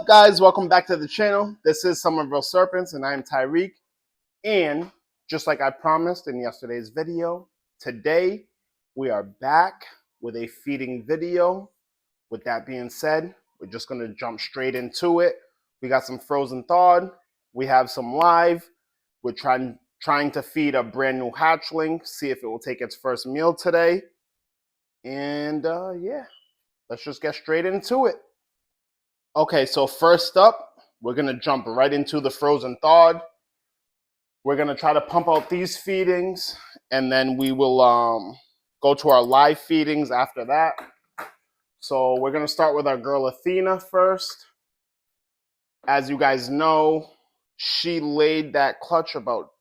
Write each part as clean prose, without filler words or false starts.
guys? Welcome back to the channel. This is Somerville Serpents, and I'm Tyreek. And just like I promised in yesterday's video, today we are back with a feeding video. With that being said, we're just going to jump straight into it. We got some frozen thawed. We have some live. We're trying to feed a brand new hatchling, see if it will take its first meal today. And yeah, let's just get straight into it. Okay, so first up, we're going to jump right into the frozen thawed. We're going to try to pump out these feedings, and then we will go to our live feedings after that. So we're going to start with our girl Athena first. As you guys know, she laid that clutch about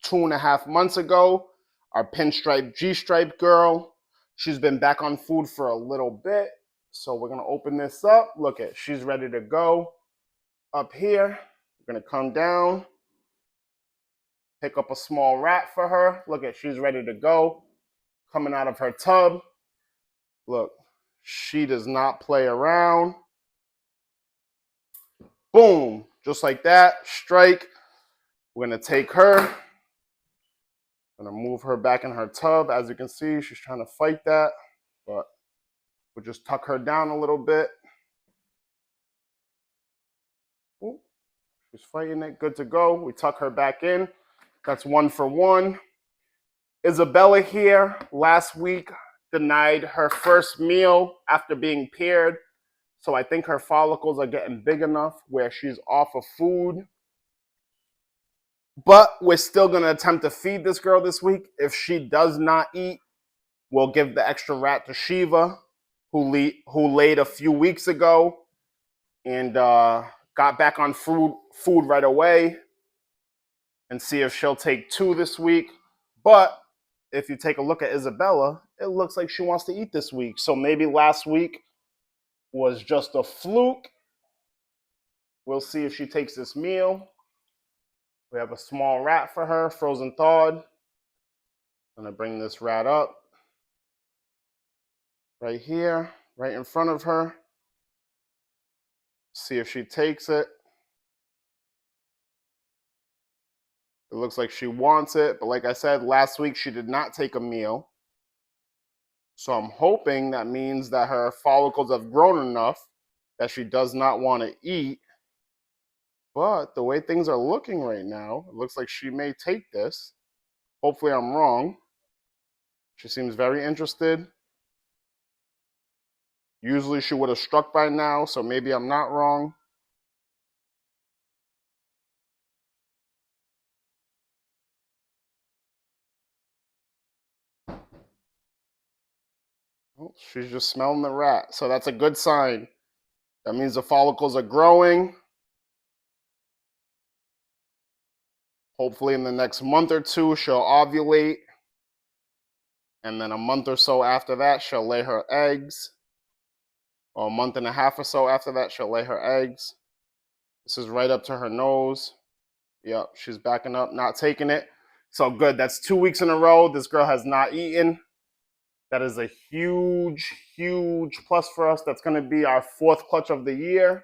2.5 months ago. Our pinstripe G-stripe girl. She's been back on food for a little bit. So we're going to open this up. Look at, she's ready to go. Up here, we're going to come down, pick up a small rat for her. Look at, she's ready to go. Coming out of her tub. Look, she does not play around. Boom, just like that, strike. We're going to take her. I'm going to move her back in her tub. As you can see, she's trying to fight that, but we'll just tuck her down a little bbit. Ooh, she's fighting it, good to go. We tuck her back in. That's 1 for 1. Isabella here last week denied her first meal after being paired. So I think her follicles are getting big enough where she's off of food. But we're still going to attempt to feed this girl this week. If she does not eat, we'll give the extra rat to Shiva, who laid a few weeks ago and got back on food right away, and see if she'll take 2 this week. But if you take a look at Isabella, it looks like she wants to eat this week. So maybe last week was just a fluke. We'll see if she takes this meal. We have a small rat for her, frozen thawed. I'm going to bring this rat up right here, right in front of her. See if she takes it. It looks like she wants it, but like I said, last week she did not take a meal. So I'm hoping that means that her follicles have grown enough that she does not want to eat. But the way things are looking right now, it looks like she may take this. Hopefully I'm wrong. She seems very interested. Usually she would have struck by now, so maybe I'm not wrong. Oh, she's just smelling the rat, so that's a good sign. That means the follicles are growing. Hopefully in the next month or 2, she'll ovulate. And then a month or so after that, she'll lay her eggs. Or a month and a half or so after that, she'll lay her eggs. This is right up to her nose. Yep, she's backing up, not taking it. So good, that's 2 weeks in a row. This girl has not eaten. That is a huge, huge plus for us. That's going to be our 4th clutch of the year.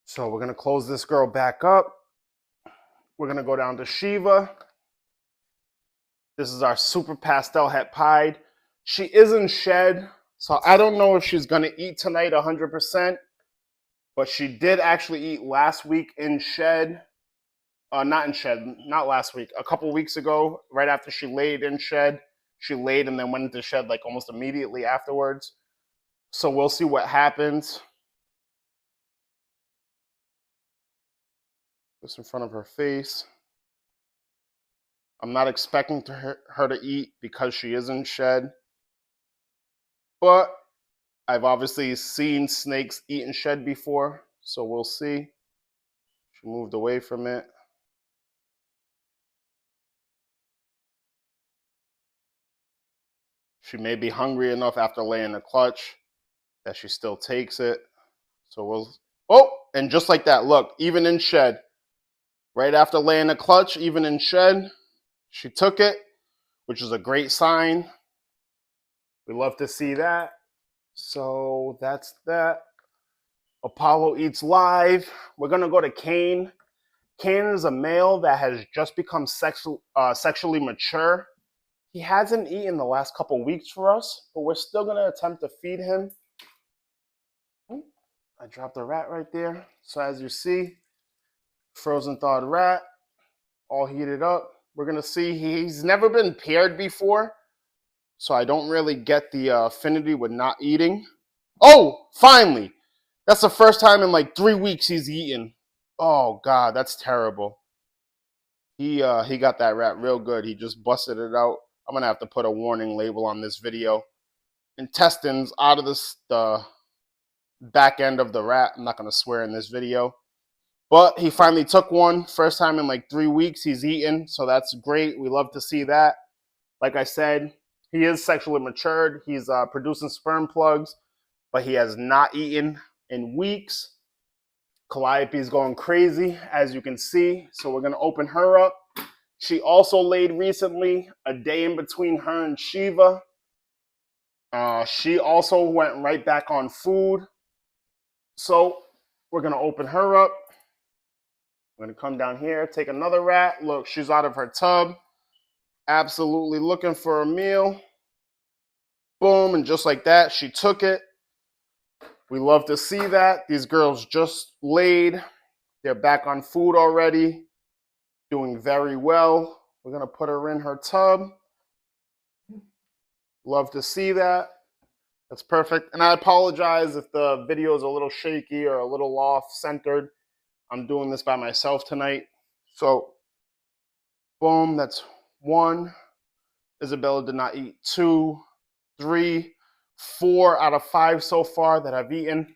So we're going to close this girl back up. We're going to go down to Shiva. This is our super pastel het pied. She is in shed, so I don't know if she's going to eat tonight 100%. But she did actually eat last week in shed. Not in shed, not last week. A couple weeks ago, right after she laid in shed. She laid and then went into shed like almost immediately afterwards. So we'll see what happens. This in front of her face. I'm not expecting her to eat because she is in shed. But I've obviously seen snakes eat in shed before, so we'll see. She moved away from it. She may be hungry enough after laying the clutch that she still takes it. So we'll... Oh, and just like that, look, even in shed. Right after laying the clutch, even in shed, she took it, which is a great sign. We love to see that. So that's that. Apollo eats live. We're gonna go to Kane. Kane is a male that has just become sexually mature. He hasn't eaten the last couple weeks for us, but we're still gonna attempt to feed him. I dropped a rat right there. So as you see, frozen thawed rat, all heated up. We're gonna see he's never been paired before, so I don't really get the affinity with not eating. Oh, finally! That's the first time in like 3 weeks he's eaten. Oh God, that's terrible. He got that rat real good. He just busted it out. I'm gonna have to put a warning label on this video. Intestines out of the back end of the rat. I'm not gonna swear in this video. But he finally took one. First time in like 3 weeks he's eaten. So that's great. We love to see that. Like I said, he is sexually matured. He's producing sperm plugs, but he has not eaten in weeks. Calliope is going crazy, as you can see. So we're going to open her up. She also laid recently, a day in between her and Shiva. She also went right back on food. So we're going to open her up. I'm going to come down here, take another rat. Look, she's out of her tub. Absolutely looking for a meal. Boom, and just like that, she took it. We love to see that. These girls just laid. They're back on food already. Doing very well. We're going to put her in her tub. Love to see that. That's perfect. And I apologize if the video is a little shaky or a little off-centered. I'm doing this by myself tonight. So, boom, that's 1. Isabella did not eat. 2, 3, 4 out of 5 so far that I've eaten.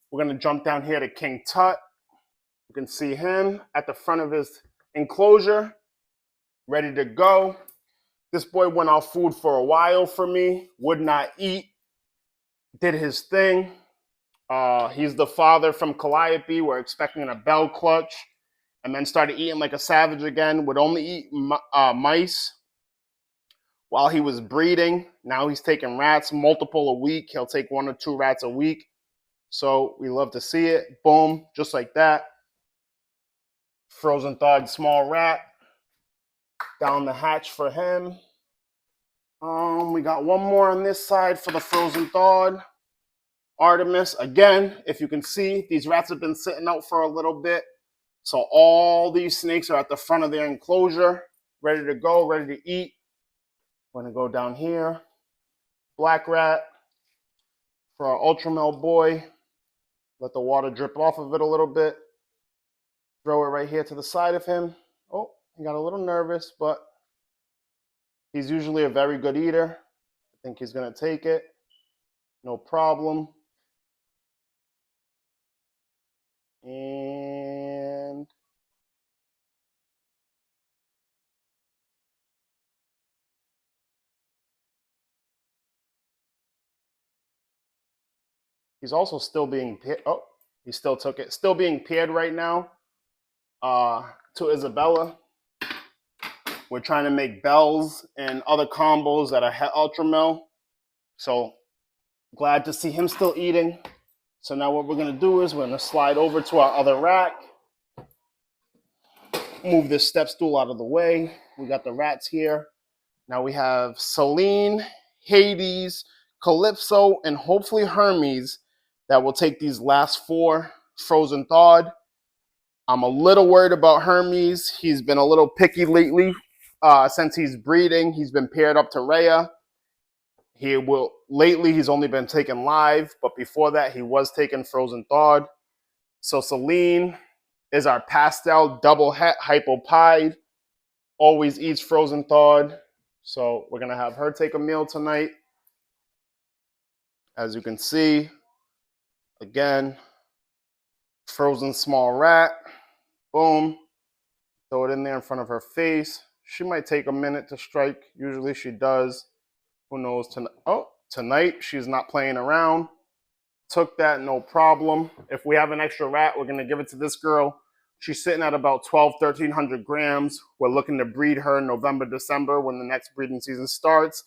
We're going to jump down here to King Tut. You can see him at the front of his enclosure, ready to go. This boy went off food for a while for me, would not eat, did his thing. He's the father from Calliope. We're expecting a bell clutch, and then started eating like a savage again, would only eat mice while he was breeding. Now he's taking rats, multiple a week. He'll take 1 or 2 rats a week. So we love to see it. Boom, just like that. Frozen thawed small rat. Down the hatch for him. We got one more on this side for the frozen thawed. Artemis, again, if you can see, these rats have been sitting out for a little bit. So all these snakes are at the front of their enclosure, ready to go, ready to eat. We're going to go down here. Black rat for our ultramel boy. Let the water drip off of it a little bit. Throw it right here to the side of him. Oh, he got a little nervous, but he's usually a very good eater. I think he's going to take it. No problem. And he's also still being paired. Oh, he still took it. Still being paired right now to Isabella. We're trying to make bells and other combos that are ultramel. So glad to see him still eating. So now what we're going to do is we're going to slide over to our other rack. Move this step stool out of the way. We got the rats here. Now we have Selene, Hades, Calypso, and hopefully Hermes that will take these last 4 frozen thawed. I'm a little worried about Hermes. He's been a little picky lately. Since he's breeding, he's been paired up to Rhea. Lately he's only been taken live, but before that he was taken frozen thawed. So Selene is our pastel double het hypopide. Always eats frozen thawed. So we're gonna have her take a meal tonight. As you can see, again, frozen small rat. Boom. Throw it in there in front of her face. She might take a minute to strike. Usually she does. Who knows? Tonight she's not playing around. Took that, no problem. If we have an extra rat, we're going to give it to this girl. She's sitting at about 1,300 grams. We're looking to breed her in November, December when the next breeding season starts.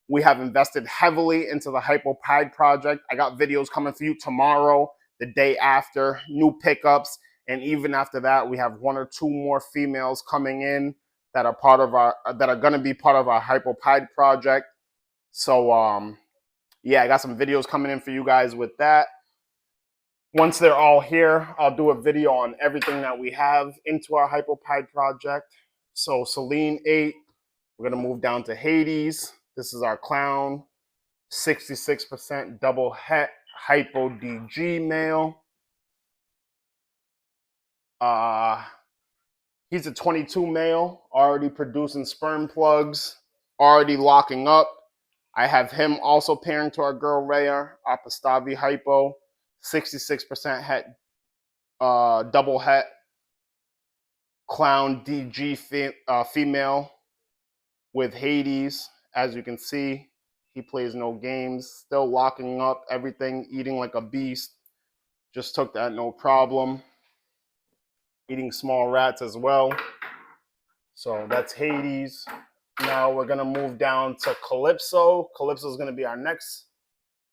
We have invested heavily into the Hypopide project. I got videos coming for you tomorrow the day after, new pickups. And even after that, we have 1 or 2 more females coming in that are going to be part of our hypopide project. So yeah, I got some videos coming in for you guys with that. Once they're all here, I'll do a video on everything that we have into our hypopide project. So Celine 8, we're going to move down to Hades. This is our clown, 66% double het hypo DG male. He's a 22 male, already producing sperm plugs, already locking up. I have him also pairing to our girl Rhea, Apostavi hypo, 66% het, double het, clown DG female with Hades. As you can see, he plays no games, still locking up everything, eating like a beast. Just took that no problem. Eating small rats as well. So that's Hades. Now we're gonna move down to Calypso. Calypso is gonna be our next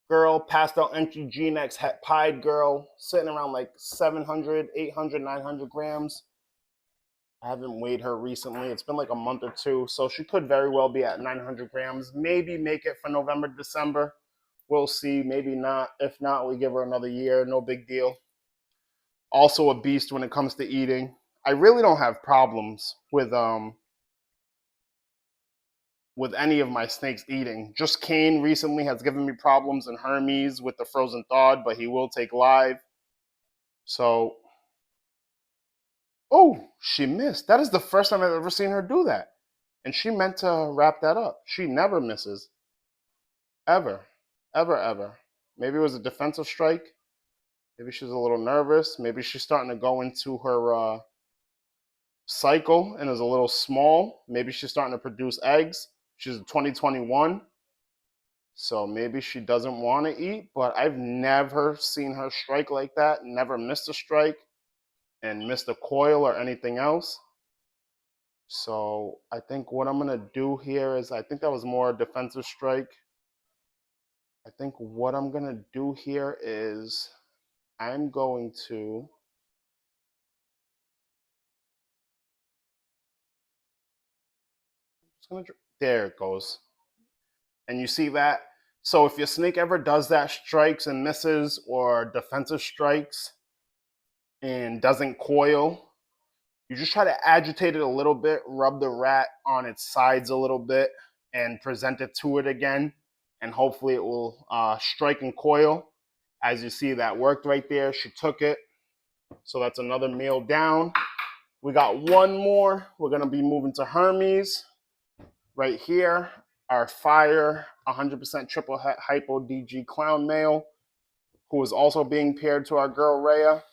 girl, pastel entry G-Nex het pied girl, sitting around like 700, 800, 900 grams. I haven't weighed her recently. It's been like a month or 2, so she could very well be at 900 grams. Maybe make it for November, December. We'll see. Maybe not. If not, we give her another year. No big deal. Also a beast when it comes to eating. I really don't have problems with any of my snakes eating. Just Kane recently has given me problems, and Hermes with the frozen thawed, but he will take live. So, oh, she missed. That is the first time I've ever seen her do that. And she meant to wrap that up. She never misses. Ever. Ever, ever. Maybe it was a defensive strike. Maybe she's a little nervous. Maybe she's starting to go into her cycle and is a little small. Maybe she's starting to produce eggs. She's 2021. So maybe she doesn't want to eat, but I've never seen her strike like that. Never missed a strike and missed a coil or anything else. So I think what I'm going to do here is, I think that was more a defensive strike. I think what I'm going to do here is I'm going to there it goes. And you see that? So if your snake ever does that, strikes and misses, or defensive strikes and doesn't coil, you just try to agitate it a little bit, rub the rat on its sides a little bit, and present it to it again. And hopefully it will strike and coil. As you see, that worked right there. She took it. So that's another meal down. We got 1 more. We're going to be moving to Hermes right here. Our fire 100% triple hypo DG clown male, who is also being paired to our girl Rhea.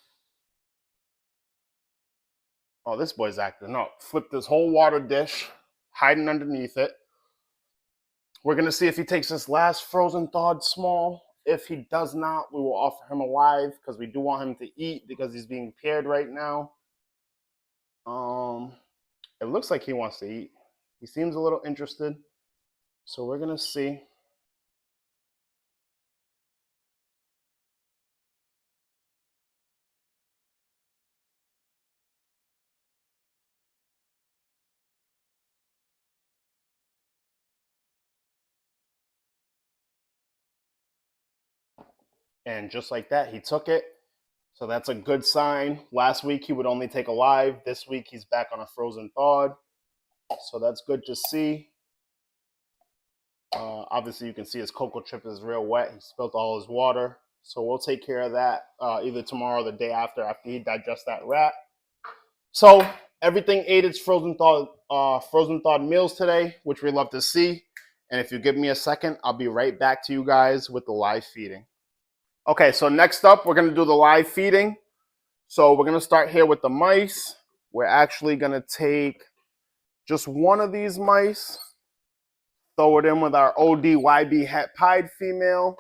Oh, this boy's acting up. Flipped this whole water dish, hiding underneath it. We're going to see if he takes this last frozen thawed small. If he does not, we will offer him alive, because we do want him to eat because he's being paired right now. It looks like he wants to eat. He seems a little interested. So we're going to see. And just like that, he took it. So that's a good sign. Last week, he would only take alive. This week, he's back on a frozen thawed. So that's good to see. Obviously, you can see his cocoa chip is real wet. He spilled all his water. So we'll take care of that either tomorrow or the day after he digests that rat. So everything ate its frozen thawed meals today, which we love to see. And if you give me a second, I'll be right back to you guys with the live feeding. Okay, so next up, we're going to do the live feeding. So we're going to start here with the mice. We're actually going to take just 1 of these mice, throw it in with our ODYB het pied female.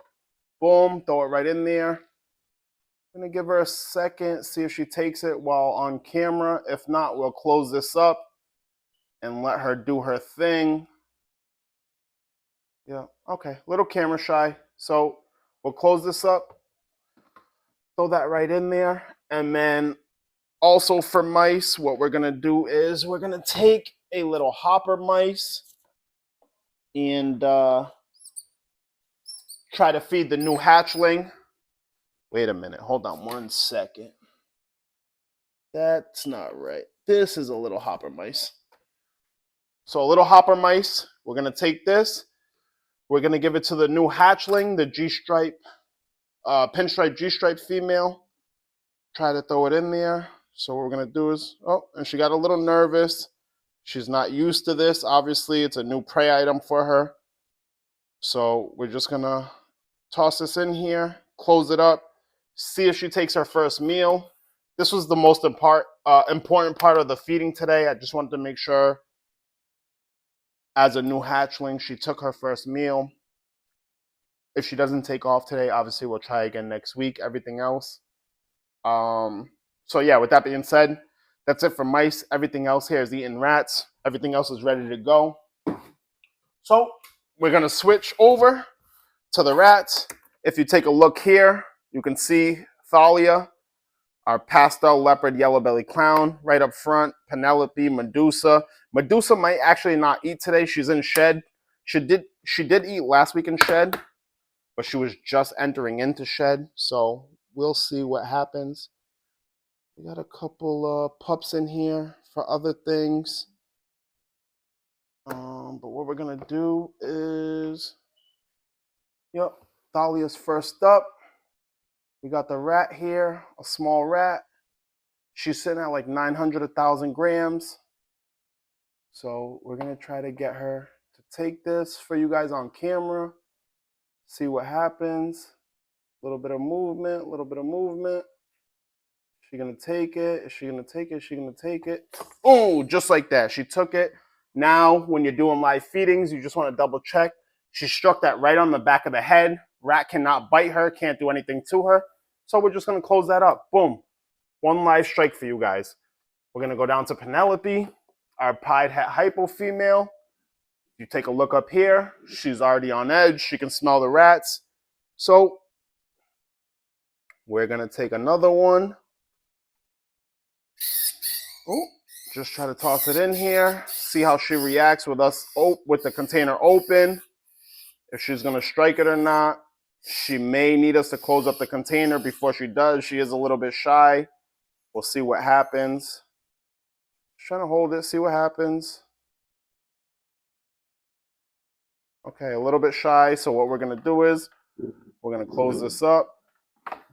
Boom, throw it right in there. I'm going to give her a second, see if she takes it while on camera. If not, we'll close this up and let her do her thing. Yeah, okay, little camera shy. So we'll close this up. Throw that right in there. And then also for mice, what we're going to do is we're going to take a little hopper mice and try to feed the new hatchling. Wait a minute. Hold on 1 second. That's not right. This is a little hopper mice. So a little hopper mice. We're going to take this. We're going to give it to the new hatchling, the G-stripe, pinstripe G-stripe female. Try to throw it in there. So what we're going to do is, oh, and she got a little nervous. She's not used to this. Obviously, it's a new prey item for her. So we're just going to toss this in here, close it up, see if she takes her first meal. This was the most important part of the feeding today. I just wanted to make sure, as a new hatchling, she took her first meal. If she doesn't take off today, obviously we'll try again next week. Everything else. So yeah, with that being said, that's it for mice. Everything else here is eating rats. Everything else is ready to go. So we're going to switch over to the rats. If you take a look here, you can see Thalia, our pastel leopard yellow belly clown right up front, Penelope, Medusa. Medusa might actually not eat today. She's in shed. She did eat last week in shed, but she was just entering into shed. So we'll see what happens. We got a couple pups in here for other things. But what we're going to do is, yep, Thalia's first up. We got the rat here, a small rat. She's sitting at like 900, 1,000 grams. So we're going to try to get her to take this for you guys on camera. See what happens. A little bit of movement, a little bit of movement. She going to take it? Is she going to take it? Is she going to take it? Oh, just like that. She took it. Now, when you're doing live feedings, you just want to double check. She struck that right on the back of the head. Rat cannot bite her, can't do anything to her. So we're just going to close that up. Boom. 1 live strike for you guys. We're going to go down to Penelope, our pied het hypo female. If you take a look up here, she's already on edge. She can smell the rats. So we're going to take another one. Oh, just try to toss it in here. See how she reacts with us with the container open. If she's going to strike it or not. She may need us to close up the container before she does. She is a little bit shy. We'll see what happens. Just trying to hold it, see what happens. Okay, a little bit shy. So what we're going to do is we're going to close this up.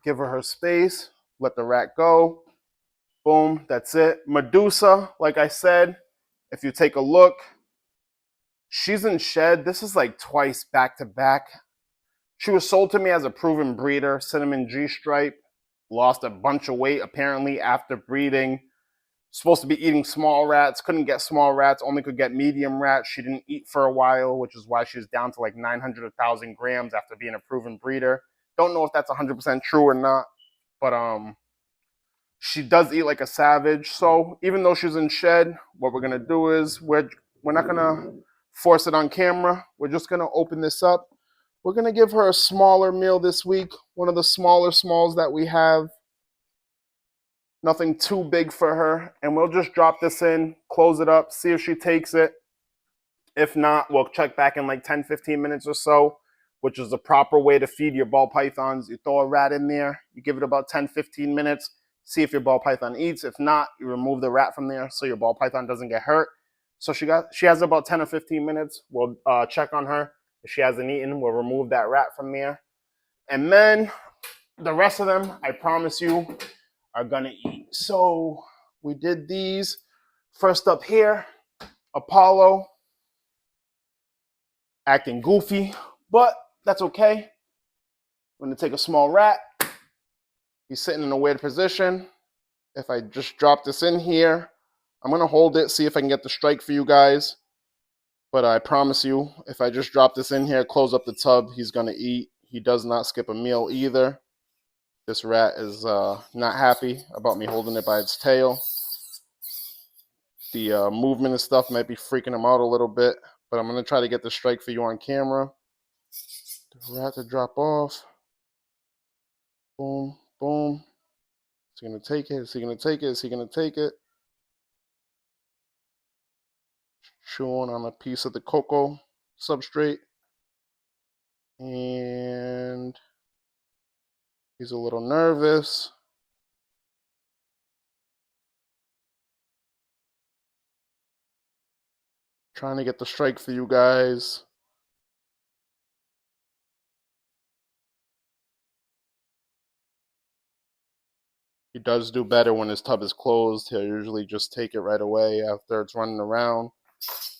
Give her space. Let the rat go. Boom, that's it. Medusa, like I said, if you take a look, she's in shed. This is like twice back to back. She was sold to me as a proven breeder, cinnamon G-stripe. Lost a bunch of weight apparently after breeding. Supposed to be eating small rats. Couldn't get small rats. Only could get medium rats. She didn't eat for a while, which is why she's down to like 900, 1,000 grams after being a proven breeder. Don't know if that's 100% true or not. But she does eat like a savage. So even though she's in shed, what we're going to do is we're not going to force it on camera. We're just going to open this up. We're going to give her a smaller meal this week. One of the smaller smalls that we have. Nothing too big for her. And we'll just drop this in, close it up, see if she takes it. If not, we'll check back in like 10, 15 minutes or so, which is the proper way to feed your ball pythons. You throw a rat in there, you give it about 10, 15 minutes, see if your ball python eats. If not, you remove the rat from there so your ball python doesn't get hurt. So she has about 10 or 15 minutes. We'll check on her. If she hasn't eaten, we'll remove that rat from there. And then the rest of them, I promise you, are going to eat. So we did these. First up here, Apollo. Acting goofy, but that's okay. I'm going to take a small rat. He's sitting in a weird position. If I just drop this in here, I'm going to hold it, see if I can get the strike for you guys. But I promise you, if I just drop this in here, close up the tub, he's going to eat. He does not skip a meal either. This rat is not happy about me holding it by its tail. The movement and stuff might be freaking him out a little bit, but I'm going to try to get the strike for you on camera. The rat to drop off. Boom, Boom. Is he going to take it? Is he going to take it? Is he going to take it? Chewing on a piece of the cocoa substrate. And he's a little nervous. Trying to get the strike for you guys. He does do better when his tub is closed. He'll usually just take it right away after it's running around.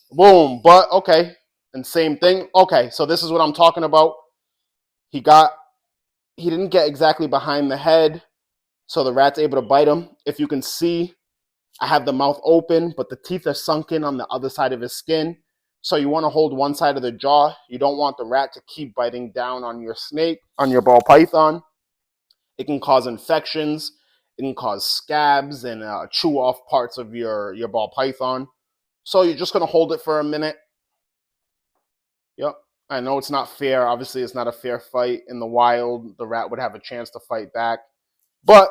Boom. But, okay. And same thing. Okay, so this is what I'm talking about. He didn't get exactly behind the head, so the rat's able to bite him. If you can see, I have the mouth open, but the teeth are sunken on the other side of his skin. So you want to hold one side of the jaw. You don't want the rat to keep biting down on your snake, on your ball python. It can cause infections. It can cause scabs and chew off parts of your ball python. So you're just going to hold it for a minute. Yep. I know it's not fair. Obviously, it's not a fair fight. In the wild, the rat would have a chance to fight back. But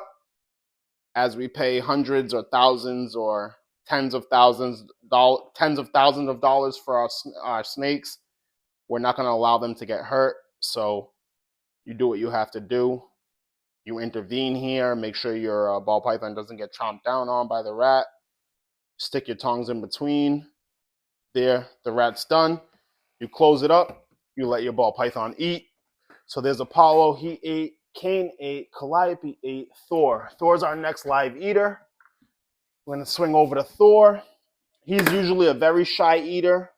as we pay hundreds or thousands or tens of thousands of dollars for our snakes, we're not going to allow them to get hurt. So you do what you have to do. You intervene here. Make sure your ball python doesn't get chomped down on by the rat. Stick your tongs in between. There, the rat's done. You close it up. You let your ball python eat. So there's Apollo. He ate. Cain ate. Calliope ate. Thor. Thor's our next live eater. We're going to swing over to Thor. He's usually a very shy eater.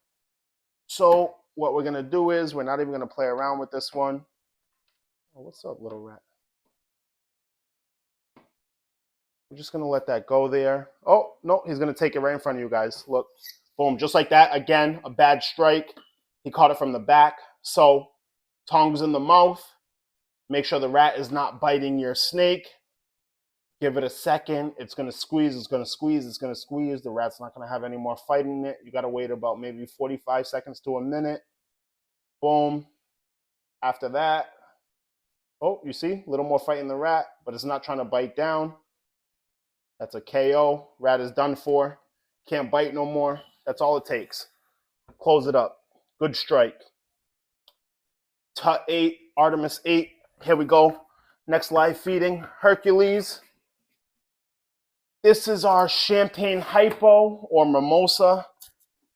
So what we're going to do is we're not even going to play around with this one. Oh, what's up, little rat? We're just going to let that go there. Oh, no, he's going to take it right in front of you guys. Look, boom, just like that. Again, a bad strike. He caught it from the back. So tongs in the mouth. Make sure the rat is not biting your snake. Give it a second. It's going to squeeze. It's going to squeeze. It's going to squeeze. The rat's not going to have any more fight in it. You got to wait about maybe 45 seconds to a minute. Boom. After that, oh, you see? A little more fight in the rat, but it's not trying to bite down. That's a KO. Rat is done for. Can't bite no more. That's all it takes. Close it up. Good strike. Tut 8, Artemis 8. Here we go. Next live feeding, Hercules. This is our champagne hypo or mimosa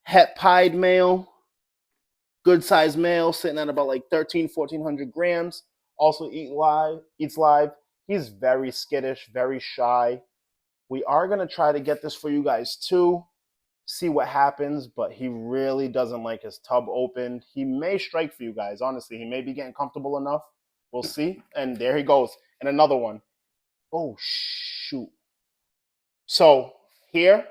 het pied male. Good sized male, sitting at about like 1,400 grams. Also eats live. He's very skittish, very shy. We are going to try to get this for you guys too. See what happens, but he really doesn't like his tub opened. He may strike for you guys, honestly. He may be getting comfortable enough. We'll see. And there he goes. And another one. Oh, shoot. So here,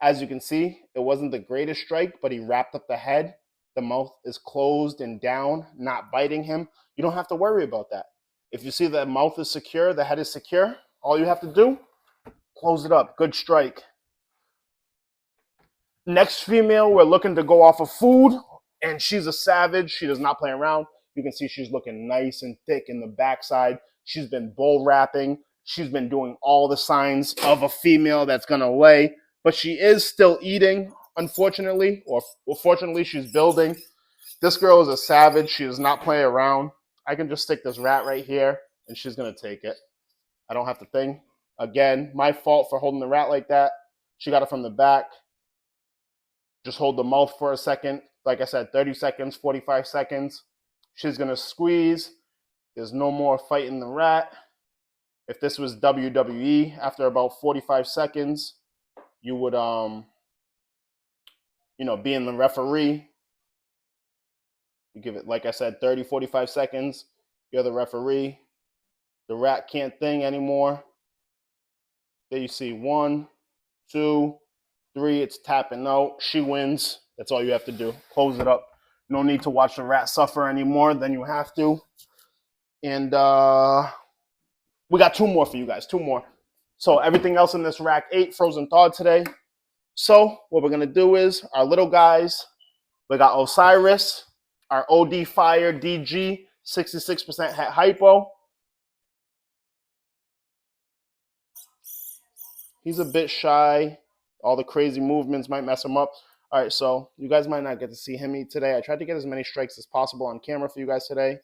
as you can see, it wasn't the greatest strike, but he wrapped up the head. The mouth is closed and down, not biting him. You don't have to worry about that. If you see the mouth is secure, the head is secure, all you have to do, close it up. Good strike. Next female, we're looking to go off of food, and she's a savage. She does not play around. You can see she's looking nice and thick in the backside. She's been bull wrapping. She's been doing all the signs of a female that's going to lay, but she is still eating, unfortunately, or fortunately, she's building. This girl is a savage. She does not play around. I can just stick this rat right here, and she's going to take it. I don't have to think. Again, my fault for holding the rat like that. She got it from the back. Just hold the mouth for a second. Like I said, 30 seconds, 45 seconds. She's going to squeeze. There's no more fighting the rat. If this was WWE, after about 45 seconds, you would, be in the referee. You give it, like I said, 30, 45 seconds. You're the referee. The rat can't thing anymore. There you see 1, 2, 3. It's tapping out. She wins. That's all you have to do. Close it up. No need to watch the rat suffer anymore than you have to. And we got 2 more for you guys. 2 more. So everything else in this rack 8 frozen thawed today. So what we're going to do is our little guys, we got Osiris, our OD Fire DG, 66% het hypo. He's a bit shy. All the crazy movements might mess him up. All right, so you guys might not get to see him eat today. I tried to get as many strikes as possible on camera for you guys today.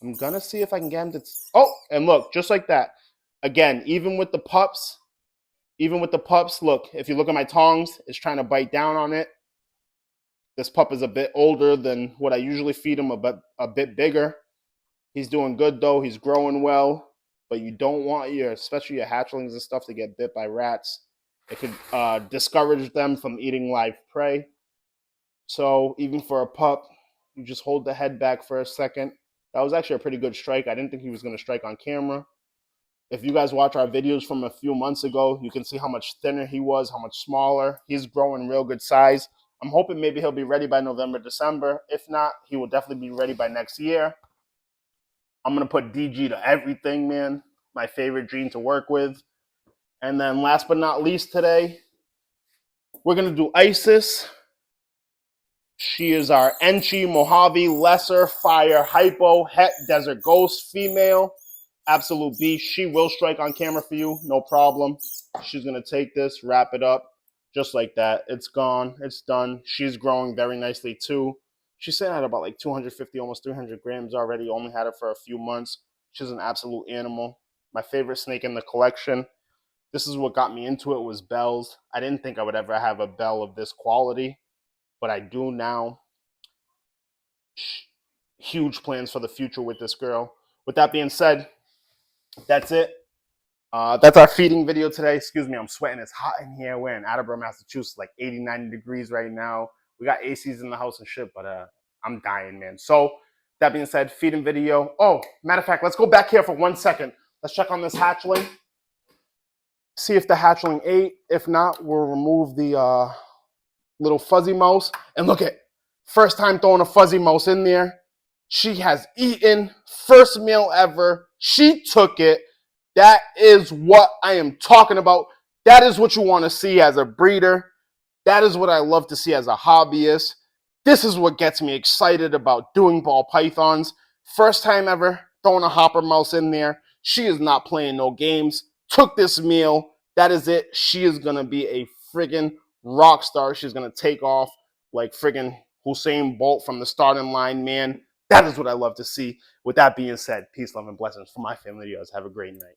I'm going to see if I can get him to... Oh, and look, just like that. Again, even with the pups, look, if you look at my tongs, it's trying to bite down on it. This pup is a bit older than what I usually feed him, a bit bigger. He's doing good, though. He's growing well. But you don't want especially your hatchlings and stuff, to get bit by rats. It could discourage them from eating live prey. So even for a pup, you just hold the head back for a second. That was actually a pretty good strike. I didn't think he was going to strike on camera. If you guys watch our videos from a few months ago, you can see how much thinner he was, how much smaller. He's growing real good size. I'm hoping maybe he'll be ready by November, December. If not, he will definitely be ready by next year. I'm going to put DG to everything, man. My favorite gene to work with. And then last but not least today, we're going to do Isis. She is our Enchi, Mojave, Lesser, Fire, Hypo, Het, Desert Ghost, female. Absolute beast. She will strike on camera for you, no problem. She's going to take this, wrap it up, just like that. It's gone. It's done. She's growing very nicely, too. She's sitting at about like 250, almost 300 grams already. Only had her for a few months. She's an absolute animal. My favorite snake in the collection. This is what got me into it, was bells. I didn't think I would ever have a bell of this quality, but I do now. Huge plans for the future with this girl. With that being said, that's it. That's our feeding video today. Excuse me, I'm sweating. It's hot in here. We're in Attleboro, Massachusetts, like 80, 90 degrees right now. We got ACs in the house and shit, but I'm dying, man. So that being said, feeding video. Oh, matter of fact, let's go back here for 1 second. Let's check on this hatchling. See if the hatchling ate. If not, we'll remove the little fuzzy mouse. And look at, first time throwing a fuzzy mouse in there. She has eaten. First meal ever. She took it. That is what I am talking about. That is what you want to see as a breeder. That is what I love to see as a hobbyist. This is what gets me excited about doing ball pythons. First time ever throwing a hopper mouse in there. She is not playing no games. Took this meal. That is it. She is going to be a friggin' rock star. She's going to take off like friggin' Usain Bolt from the starting line, man. That is what I love to see. With that being said, peace, love, and blessings for my family. You guys have a great night.